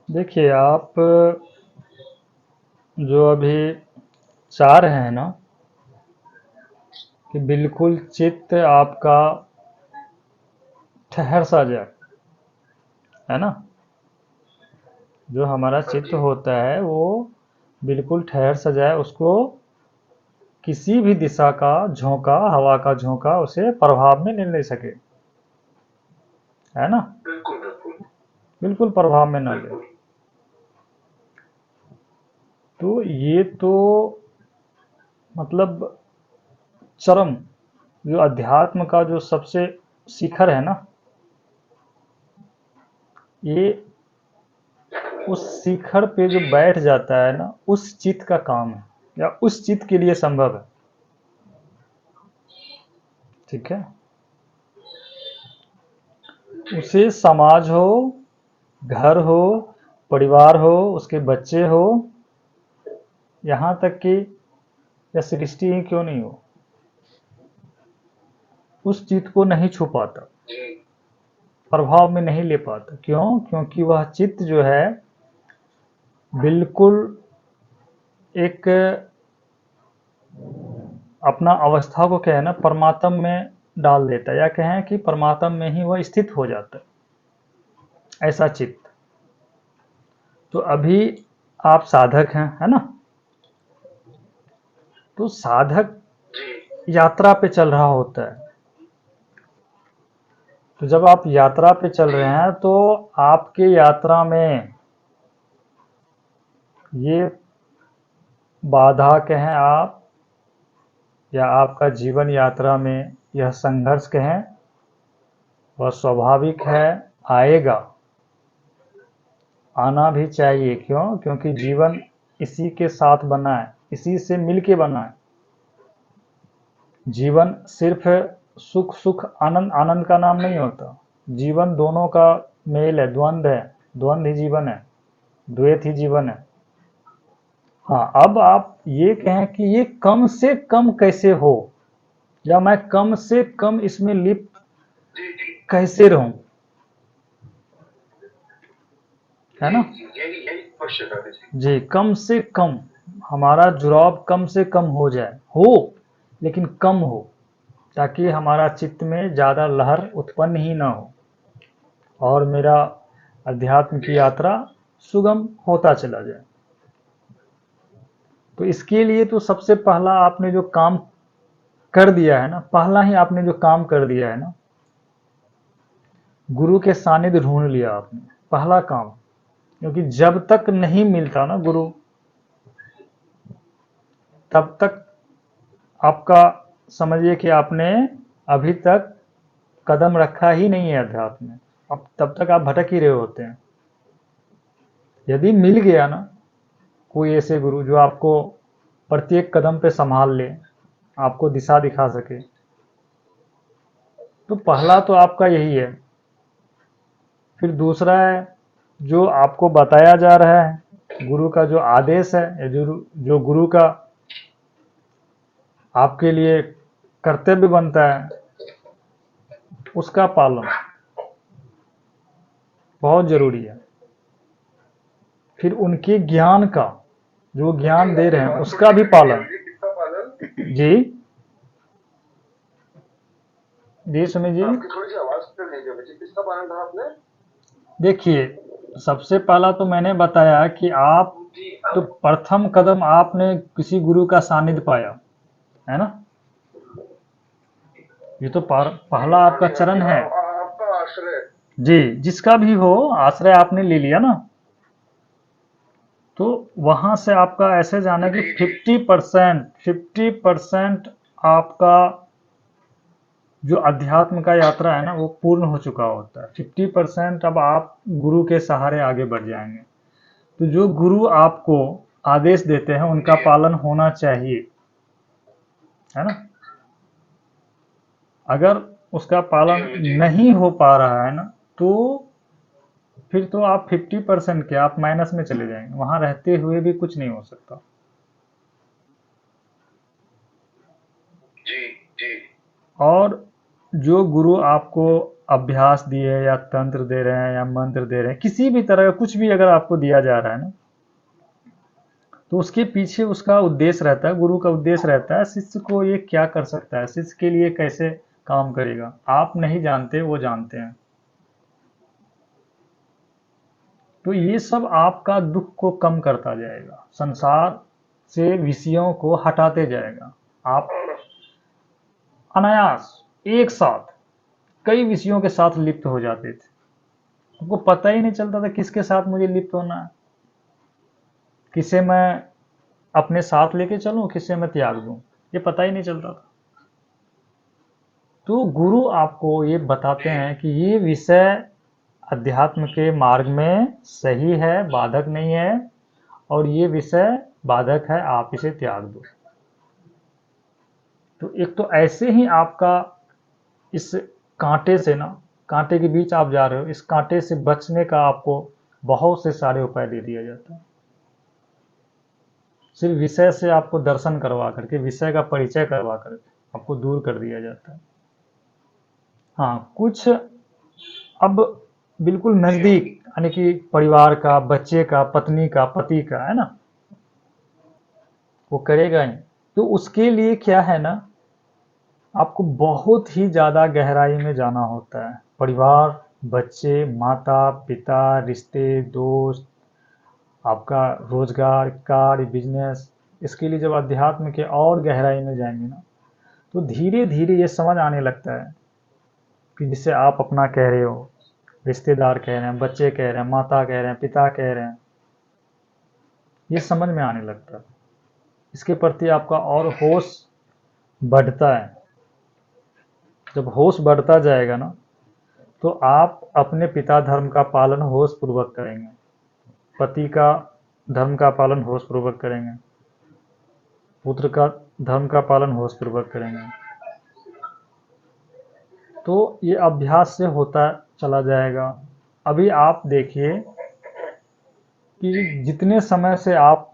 देखिए आप जो अभी चाह रहे हैं ना कि बिल्कुल चित्त आपका ठहर सा जाए, है ना। जो हमारा हाँ चित्त जी। होता है वो बिल्कुल ठहर सा जाए, उसको किसी भी दिशा का झोंका, हवा का झोंका उसे प्रभाव में नहीं ले सके, है ना। बिल्कुल बिल्कुल। बिल्कुल प्रभाव में ना ले। बिल्कुल। तो ये तो मतलब चरम, जो अध्यात्म का जो सबसे शिखर है ना, ये उस शिखर पे जो जी। बैठ जाता है ना, उस चित्त का काम है, या उस चित्त के लिए संभव है। ठीक है। जी। उसे समाज हो, घर हो, परिवार हो, उसके बच्चे हो, यहाँ तक कि या सृष्टि ही क्यों नहीं हो, उस चित्त को नहीं छू पाता, जी। प्रभाव में नहीं ले पाता। क्यों? क्योंकि वह चित्त जो है बिल्कुल एक अपना अवस्था को क्या है ना परमात्म में डाल देता है, या कहें कि परमात्म में ही वह स्थित हो जाता है, ऐसा चित्त। तो अभी आप साधक हैं, है ना। तो साधक जी। यात्रा पे चल रहा होता है। तो जब आप यात्रा पे चल जी। रहे हैं तो आपके यात्रा में ये बाधा कहें आप, या आपका जीवन यात्रा में यह संघर्ष कहें, वह स्वाभाविक है, आएगा, आना भी चाहिए। क्यों? क्योंकि जी। जीवन इसी के साथ बना है, इसी से मिलके बना है। जीवन सिर्फ सुख सुख आनंद आनंद का नाम नहीं होता। जीवन दोनों का मेल है, द्वंद्व है, द्वंद्व ही जीवन है, द्वैत ही जीवन है। हाँ, अब आप ये कहें कि ये कम से कम कैसे हो, या मैं कम से कम इसमें लिप्त जी। जी। कैसे रहूं, है जी। ना। जी। यही यही क्वेश्चन है जी। जी, कम से कम हमारा जुड़ाव कम से कम हो जाए, हो लेकिन कम हो, ताकि हमारा चित्त में ज़्यादा लहर उत्पन्न ही ना हो और मेरा अध्यात्म जी। की यात्रा सुगम होता चला जाए। तो इसके लिए तो सबसे पहला आपने जो काम कर दिया है ना, पहला ही आपने जो काम कर दिया है ना, गुरु के सानिध्य ढूंढ लिया आपने, पहला काम। क्योंकि जब तक नहीं मिलता ना गुरु, तब तक आपका समझिए कि आपने अभी तक कदम रखा ही नहीं है अध्यात्म में। अब तब तक आप भटक ही रहे होते हैं। यदि मिल गया ना कोई ऐसे गुरु जो आपको प्रत्येक कदम पे संभाल ले, आपको दिशा दिखा सके, तो पहला तो आपका यही है। फिर दूसरा है जो आपको बताया जा रहा है, गुरु का जो आदेश है, या जो गुरु का आपके लिए कर्तव्य बनता है, उसका पालन बहुत जरूरी है। फिर उनके ज्ञान का, जो जी। ज्ञान दे आपकी रहे हैं, बात थोड़ी उसका सी भी कटी है पालन। मुझे, किसका पालन? जी जी, सुमित जी। आपकी थोड़ी सी आवाज क्लियर नहीं है मुझे, किसका पालन कहा आपने? देखिए, सबसे पहला तो मैंने बताया कि आप जी। तो प्रथम कदम आपने किसी गुरु का सानिध्य पाया, है ना। ये तो पहला हाँ आपका जी। हाँ जी। चरण है। आपका आश्रय। जी, जिसका भी हो आश्रय आपने ले लिया ना, तो वहां से आपका ऐसे जाना कि जी। जी। 50% आपका जो अध्यात्म का यात्रा है ना वो पूर्ण हो चुका होता है। 50% अब आप गुरु के सहारे आगे बढ़ जाएंगे। तो जो गुरु आपको आदेश देते हैं उनका जी। पालन होना चाहिए, है ना। अगर उसका जी पालन अमित जी। नहीं हो पा रहा है ना, तो फिर तो आप 50% के आप माइनस में चले जाएंगे, वहां रहते हुए भी कुछ नहीं हो सकता। जी। जी। और जो गुरु आपको अभ्यास दिए या तंत्र दे रहे हैं या मंत्र दे रहे हैं, किसी भी तरह का कुछ भी अगर आपको दिया जा रहा है ना, तो उसके पीछे उसका उद्देश्य रहता है, गुरु का उद्देश्य रहता है शिष्य को ये क्या कर सकता है, शिष्य के लिए कैसे काम करेगा। आप नहीं जानते, वो जानते हैं। तो ये सब आपका दुख को कम करता जाएगा, संसार से विषयों को हटाते जाएगा। आप अनायास एक साथ कई विषयों के साथ लिप्त हो जाते थे, आपको पता ही नहीं चलता था किसके साथ मुझे लिप्त होना है, किसे मैं अपने साथ लेके चलूं, किसे मैं त्याग दूं, ये पता ही नहीं चलता था। तो गुरु आपको ये बताते हैं कि ये विषय अध्यात्म के मार्ग में सही है, बाधक नहीं है, और ये विषय बाधक है, आप इसे त्याग दो। तो एक तो ऐसे ही आपका इस कांटे से ना, कांटे के बीच आप जा रहे हो, इस कांटे से बचने का आपको बहुत से सारे उपाय दे दिया जाता है। सिर्फ विषय से आपको दर्शन करवा करके, विषय का परिचय करवा करके आपको दूर कर दिया जाता है। हाँ, कुछ अब बिल्कुल नजदीक, यानी कि परिवार का, बच्चे का, पत्नी का, पति का, है ना, वो करेगा ही। तो उसके लिए क्या है ना, आपको बहुत ही ज्यादा गहराई में जाना होता है। परिवार, बच्चे, माता पिता, रिश्ते, दोस्त, आपका रोजगार, कार्य, बिजनेस, इसके लिए जब अध्यात्म के और गहराई में जाएंगे ना, तो धीरे धीरे ये समझ आने लगता है कि जिसे आप अपना कह रहे हो, रिश्तेदार कह रहे हैं, बच्चे कह रहे हैं, माता कह रहे हैं, पिता कह रहे हैं, ये समझ में आने लगता है। इसके प्रति आपका और होश बढ़ता है। जब होश बढ़ता जाएगा ना, तो आप अपने पिता धर्म का पालन होश पूर्वक करेंगे, पति का धर्म का पालन होश पूर्वक करेंगे, पुत्र का धर्म का पालन होश पूर्वक करेंगे। तो ये अभ्यास से होता चला जाएगा। अभी आप देखिए कि जितने समय से आप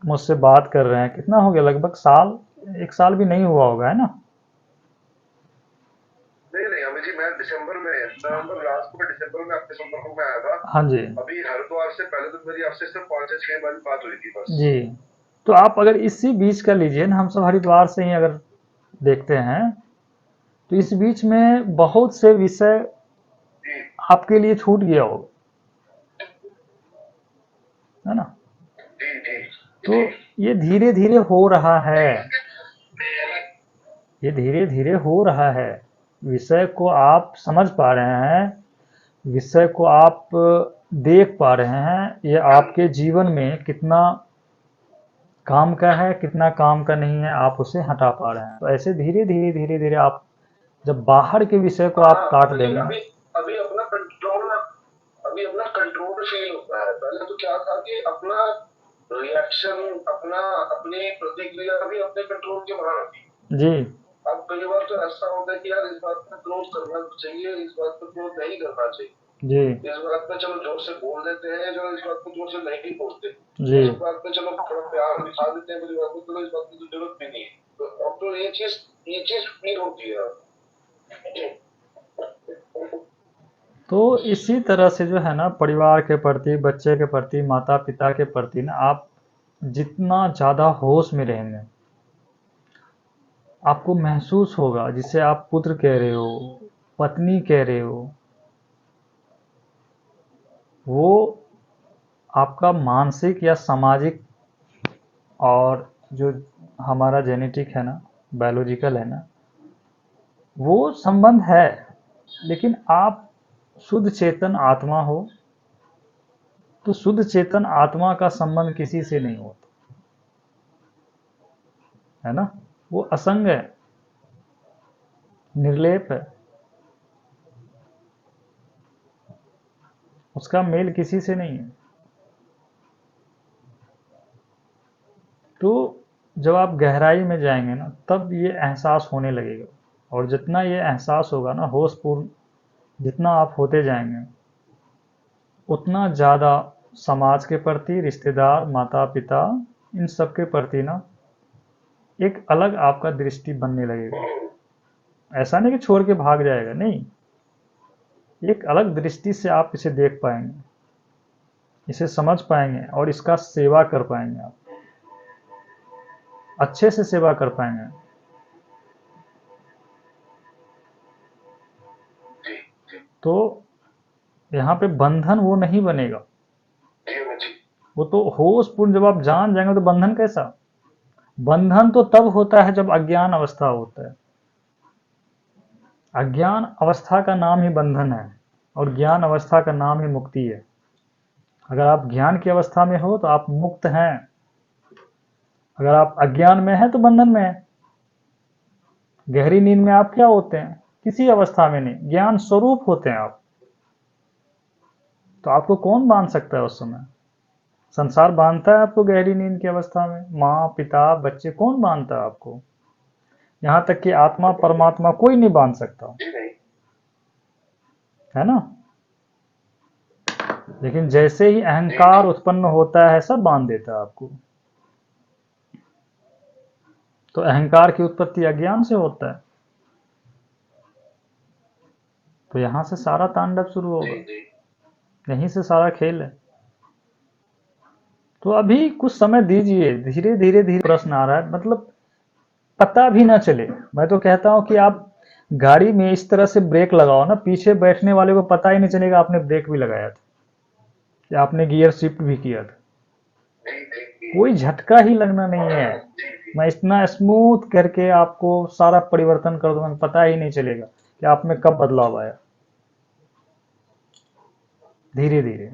मुझसे बात कर रहे हैं, कितना हो गया, लगभग साल, एक साल भी नहीं हुआ होगा, है ना? नहीं अमित जी, मैं दिसंबर में, नवंबर लास्ट में, दिसंबर में आपके संपर्क में आया था। हाँ जी। अभी हरिद्वार से पहले तो मेरी आपसे सिर्फ 5 से 6 बार बात हुई थी बस। जी, तो आप अगर इसी बीच कर लीजिए ना, हम सब हरिद्वार से ही अगर देखते हैं, तो इस बीच में बहुत से विषय जी आपके लिए छूट गया होगा, है ना? जी जी। तो ये धीरे धीरे हो रहा है, ये धीरे धीरे हो रहा है। विषय को आप समझ पा रहे हैं, विषय को आप देख पा रहे हैं, ये आपके जीवन में कितना काम का है, कितना काम का नहीं है, आप उसे हटा पा रहे हैं। तो ऐसे धीरे धीरे धीरे धीरे आप जब बाहर के विषय को आप काट देंगे, अभी अभी अपना कंट्रोल, अभी अपना कंट्रोल फील होता है। पहले तो क्या था कि अपना रिएक्शन, अपना अपनी प्रतिक्रिया भी अपने कंट्रोल के बाहर थी जी। अब कई बार तो ऐसा होता है कि यार इस बात पर क्रोध करना चाहिए, इस बात पर क्रोध नहीं करना चाहिए, जी। इस बात पे चलो जोर से बोल देते हैं, जो इस बात को जोर से नहीं बोलते, जी। इस बात पे चलो थोड़ा प्यार दिखा देते हैं परिवार को, चलो इस बात की तो जरूरत भी नहीं है। तो अब तो ये चीज फील होती है। तो इसी तरह से जो है ना, परिवार के प्रति, बच्चे के प्रति, माता पिता के प्रति ना, आप जितना ज़्यादा होश में रहेंगे, आपको महसूस होगा, जिसे आप पुत्र कह रहे हो, पत्नी कह रहे हो, वो आपका मानसिक या सामाजिक, और जो हमारा जेनेटिक है ना, बायोलॉजिकल है ना, वो संबंध है। लेकिन आप शुद्ध चेतन आत्मा हो, तो शुद्ध चेतन आत्मा का संबंध किसी से नहीं होता, है ना? वो असंग है, निर्लेप है, उसका मेल किसी से नहीं है। तो जब आप गहराई में जाएंगे ना, तब ये एहसास होने लगेगा, और जितना ये एहसास होगा ना, होशपूर्ण जितना आप होते जाएंगे, उतना ज़्यादा समाज के प्रति, रिश्तेदार, माता पिता, इन सब के प्रति ना एक अलग आपका दृष्टि बनने लगेगा। ऐसा नहीं कि छोड़ के भाग जाएगा, नहीं, एक अलग दृष्टि से आप इसे देख पाएंगे, इसे समझ पाएंगे और इसका सेवा कर पाएंगे, आप अच्छे से सेवा कर पाएंगे। जी जी तो यहाँ पे बंधन वो नहीं बनेगा, जी अमित जी। वो तो होशपूर्ण जब आप जान जाएंगे तो बंधन कैसा? बंधन तो तब होता है जब अज्ञान अवस्था होता है। अज्ञान अवस्था का नाम ही बंधन है और ज्ञान अवस्था का नाम ही मुक्ति है। अगर आप ज्ञान की अवस्था में हो तो आप मुक्त हैं, अगर आप अज्ञान में हैं तो बंधन में हैं। गहरी नींद में आप क्या होते हैं? किसी अवस्था में नहीं, ज्ञान स्वरूप होते हैं आप। तो आपको कौन बांध सकता है उस समय? संसार बांधता है आपको गहरी नींद की अवस्था में? माँ पिता बच्चे कौन बांधता है आपको? यहाँ तक कि आत्मा परमात्मा कोई नहीं बांध सकता, जी नहीं। है ना? लेकिन जैसे ही अहंकार उत्पन्न होता है सब बांध देता है आपको। तो अहंकार की उत्पत्ति अज्ञान से होता है। तो यहाँ से सारा तांडव शुरू होगा, जी जी यहीं से सारा खेल है। तो अभी कुछ समय दीजिए, धीरे धीरे धीरे प्रश्न आ रहा है, मतलब पता भी ना चले। मैं तो कहता हूँ कि आप गाड़ी में इस तरह से ब्रेक लगाओ ना, पीछे बैठने वाले को पता ही नहीं चलेगा आपने ब्रेक भी लगाया था या आपने गियर शिफ्ट भी किया था। जी जी कोई झटका ही लगना नहीं है। जी जी मैं इतना स्मूथ करके आपको सारा परिवर्तन कर दूंगा, पता ही नहीं चलेगा कि आप में कब बदलाव आया। धीरे धीरे